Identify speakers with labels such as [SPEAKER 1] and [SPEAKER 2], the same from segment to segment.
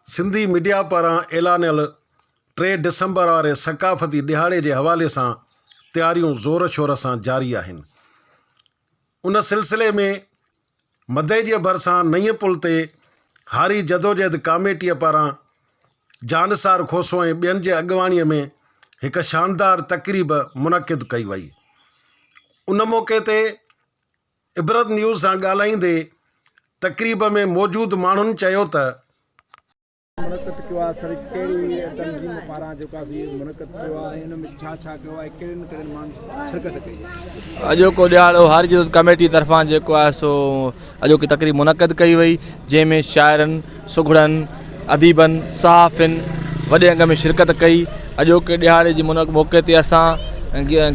[SPEAKER 1] Sindhi media पारां ऐलानियल 3 डिसंबर वारे सकाफ़ती दिहाड़े के हवाले से तैयारियों ज़ोर शोर से जारी आहिनि। उन सिलसिले में मदई के भरिसां नई पुल ते हारी जदोजहद कमेटी पारां जानसार खोसो ऐं ॿियनि जे अॻवाणीअ में एक शानदार तकरीब मुनक़िद कई वई। उन मौके ते इबरत न्यूज़ सां ॻाल्हाईंदे तकरीब में मौजूद माण्हुनि चयो त
[SPEAKER 2] मुनक़िद कयो आहे सर कहिड़ी तंज़ीम पारां जेका बि मुनक़िद कयो आहे हिन में छा छा कयो आहे कहिड़े माण्हुनि शिरकत कई आहे।
[SPEAKER 3] अॼोको ॾियारो हारी जदोजहद कमेटी तरफ़ां जेको आहे सो अॼोकी तकरीब मुनक़िद कई वई, जंहिंमें शाइरनि, सुघड़नि, अदीबनि, सहाफ़िन वॾे अंग में शिरकत कई। अॼोके ॾियारे जी मौक़े ते असां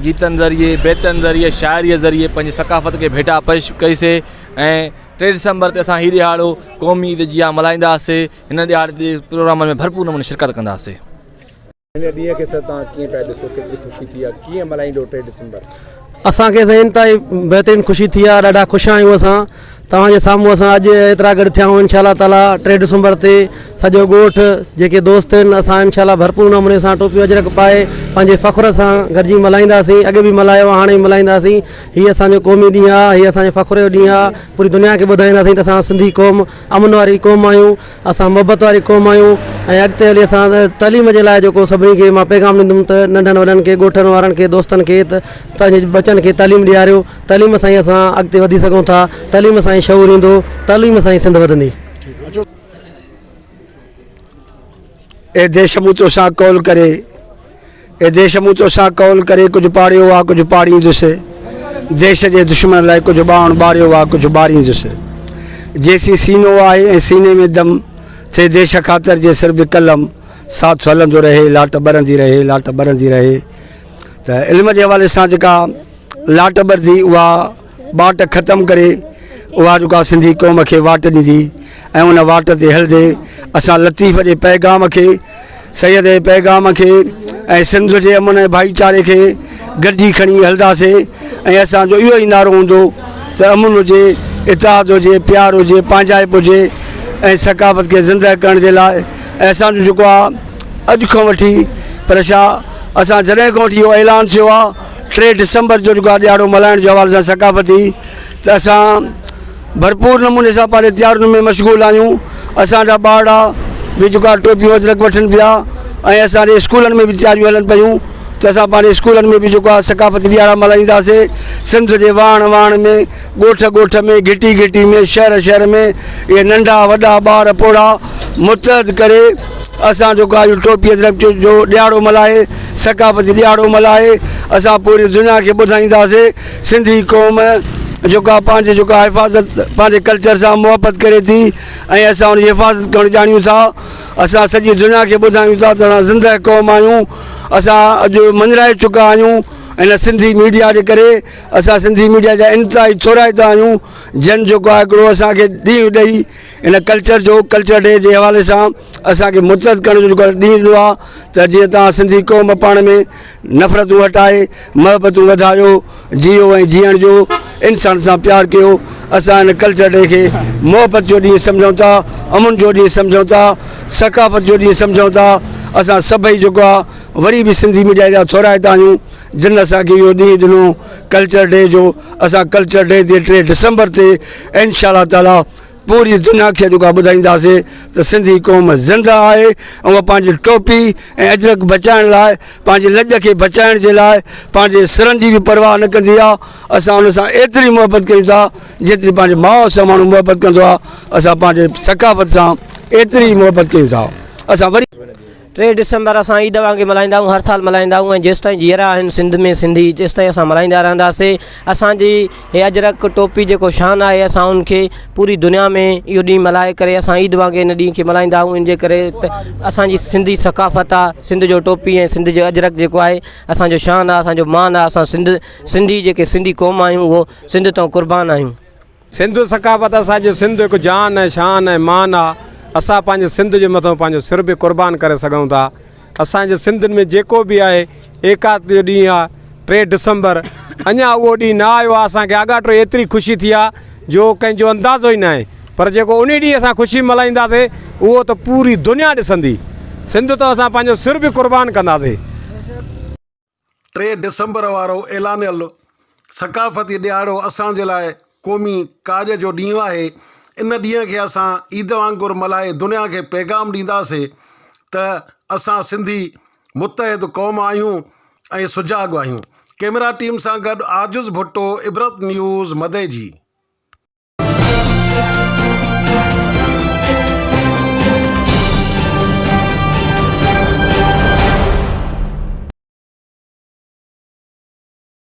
[SPEAKER 3] गीतनि ज़रिए, बेतनि ज़रिए, शाइरीअ ज़रिए पंहिंजी सकाफ़त खे भेटा पेश कईसीं ऐं 3 डिसंबर ते असां हीउ ॾिहाड़ो क़ौमी ईद जियां मल्हाईंदासीं। हिन ॾिहाड़े ते प्रोग्रामनि में भरपूर नमूने शिरकत कंदासीं।
[SPEAKER 2] हिन ॾींहं खे सर तव्हां कीअं पिया ॾिसो, केतिरी ख़ुशी थी आहे, कीअं मल्हाईंदो 3 डिसंबर?
[SPEAKER 4] असांखे साईं इंतिहाई बहितरीन ख़ुशी थी आहे, ॾाढा ख़ुशि आहियूं असां तव्हांजे साम्हूं। असां अॼु एतिरा गॾु थिया आहियूं इंशाअल्लाह ताला 3 डिसंबर ते सॼो ॻोठ जेके दोस्त आहिनि असां इंशाअल्लाह भरपूर नमूने सां टोपी अजरक पाए पंहिंजे फ़ख्र सां गॾिजी मल्हाईंदासीं। अॻे बि मल्हायो आहे, हाणे बि मल्हाईंदासीं। हीअ असांजो क़ौमी ॾींहुं आहे, हीअ असांजे फ़ख्र जो ॾींहुं आहे। पूरी दुनिया खे ॿुधाईंदासीं त असां सिंधी क़ौम अमन वारी क़ौम आहियूं, असां मोहबत वारी क़ौम आहियूं ऐं अॻिते हली असां तइलीम जे लाइ जेको सभिनी खे मां पैगाम ॾींदुमि त नंढनि वॾनि खे, ॻोठनि वारनि खे, दोस्तनि खे त पंहिंजे बचनि खे तइलीम ॾियारियो। तइलीम सां ई असां अॻिते वधी सघूं था, तइलीम सां ई शऊर ईंदो, तइलीम सां ई सिंध वधंदी।
[SPEAKER 5] ए देश मूं तोसां कौल करे, ए देश मूं तोसां कौल करे, कुछ पाड़ियो आहे कुछ पाड़ींदुसि, देश के दुश्मन लाइ कुछ बाण ॿारियो आहे कुछ ॿारींदुसि। जेसी सीनो आहे ऐं सीने में दम थे देश ख़ातिर जे सिर बि कलम, साथ हलंदो रहे, लाट ॿरंदी रहे, लाट ॿरंदी रहे। त इल्म जे हवाले सां जेका लाट ॿरंदी उहा बाट ख़तमु करे उहा जेका सिंधी क़ौम खे वाट ॾींदी ऐं उन वाट ते हलंदे असां लतीफ़ जे पैगाम खे, सैयद जे पैगाम खे ऐं सिंध जे अमन ऐं भाईचारे खे गॾिजी खणी हलंदासीं। ऐं असांजो इहो ई नारो हूंदो त अमन हुजे, इतिहाद हुजे, प्यार हुजे, पंहिंजाइप हुजे ऐं सकाफ़त खे ज़िंदह करण जे लाइ। ऐं असांजो जेको आहे अॼु खां वठी पर छा असां जॾहिं खां वठी इहो ऐलान थियो आहे 3 डिसंबर जो जेको आहे ॾियारो मल्हाइण जे हवाले सां सकाफ़ती, त असां भरपूर नमूने सां पंहिंजे तयारियुनि में मशगूल आहियूं। असांजा ॿार बि जेका टोपियूं अजरक वठनि पिया ऐं असांजे स्कूलनि में बि तयारियूं हलनि पियूं त असां पंहिंजे स्कूलनि में बि जेको आहे सकाफ़ती ॾियारा मल्हाईंदासीं। सिंध जे वाण वाण में, ॻोठ ॻोठ में, घिटी घिटी में, शहर शहर में इहे नंढा वॾा ॿार पोड़ा मुतहद करे असां जेको आहे टोपी अजरक जो ॾियारो मल्हाए, सकाफ़ती ॾियारो मल्हाए असां पूरी दुनिया खे ॿुधाईंदासीं सिंधी क़ौम जेका पंहिंजे जेका हिफ़ाज़त पंहिंजे कल्चर सां मुहबत करे थी ऐं असां उनजी हिफ़ाज़त करणु ॼाणियूं था। असां सॼी दुनिया खे ॿुधायूं था त असां ज़िंदह क़ौम आहियूं। असां अॼु मंझराए चुका आहियूं इन सिंधी मीडिया जे करे। असां सिंधी मीडिया जा इंतिहाई थोराइता आहियूं जन जेको आहे हिकिड़ो असांखे ॾींहुं ॾेई इन कल्चर डे जे हवाले सां असांखे मुतहद करण जो जेको ॾींहुं ॾिनो आहे त जीअं तव्हां सिंधी क़ौम पाण में नफ़रतूं हटाए, मोहबतूं वधायो, जियो ऐं जीअण जो, इंसान सां प्यार कयो। असां इन कल्चर डे खे मोहबत जो ॾींहुं सम्झूं था, अमन जो ॾींहुं सम्झूं था, सकाफ़त जो ॾींहुं सम्झूं था। असां सभई जेको आहे वरी बि सिंधी मीडिया जा थोराइता आहियूं जिन असांखे इहो ॾींहुं ॾिनो कल्चर डे जो। असां कल्चर डे ते 3 डिसंबर ते इंशाअल्लाह ताला पूरी दुनिया खे जेको आहे ॿुधाईंदासीं त सिंधी क़ौम ज़िंदा आहे ऐं उहा पंहिंजी टोपी ऐं अजरक बचाइण लाइ, पंहिंजे लॼ खे बचाइण जे लाइ पंहिंजे सिरनि जी बि परवाह न कंदी आहे। असां उन सां एतिरी मुहबत कयूं था जेतिरी पंहिंजे माउ सां माण्हू मुहबत कंदो आहे, असां पंहिंजे सकाफ़त सां एतिरी मुहबत कयूं था। असां वरी
[SPEAKER 6] 3 डिसंबर असां ईद वांगुरु मल्हाईंदा आहियूं, हर साल मल्हाईंदा आहियूं। ऐं जेसिताईं जीअरा आहिनि सिंध में सिंधी, तेसिताईं असां मल्हाईंदा रहंदासीं। असांजी हे अजरक टोपी जेको शान आहे, असां उनखे पूरी दुनिया में इहो ॾींहुं मल्हाए करे असां ईद वांगुरु इन ॾींहं खे मल्हाईंदा आहियूं। इन जे करे असांजी सिंधी सकाफ़त आहे, सिंध जो टोपी ऐं सिंध जो अजरक जेको आहे असांजो शान आहे, असांजो मान आहे। असां सिंधी जेके सिंधी क़ौम आहियूं उहो सिंध तां क़ुर्बान आहियूं।
[SPEAKER 7] सिंधु सकाफ़त असांजो सिंध हिकु जान ऐं शान ऐं मान आहे। असां पंहिंजे सिंध जे मथां पंहिंजो सिर बि क़ुर्बान करे सघूं था। असांजे सिंध में जेको बि आहे एकात जो ॾींहुं आहे 3 डिसंबर, अञा उहो ॾींहुं न आयो आहे। असांखे अॻाटो एतिरी ख़ुशी थी आहे जो कंहिंजो अंदाज़ो ई न आहे। पर जेको उन ॾींहुं असां ख़ुशी मल्हाईंदासीं उहो त पूरी दुनिया ॾिसंदी। सिंध तो असां पंहिंजो सिर बि क़ुर्बान कंदासीं।
[SPEAKER 1] 3 डिसंबर वारो ऐलानियल सकाफ़ती ॾियारो असांजे लाइ क़ौमी काज जो ॾींहुं आहे। इन ॾींहं खे असां ईद वांगुरु मल्हाए दुनिया खे पैगाम ॾींदासीं त असां सिंधी मुतहिद क़ौम आहियूं ऐं सुजाॻ आहियूं। कैमरा टीम सां गॾु आजुज़ भुट्टो, इबरत न्यूज़, मदे जी।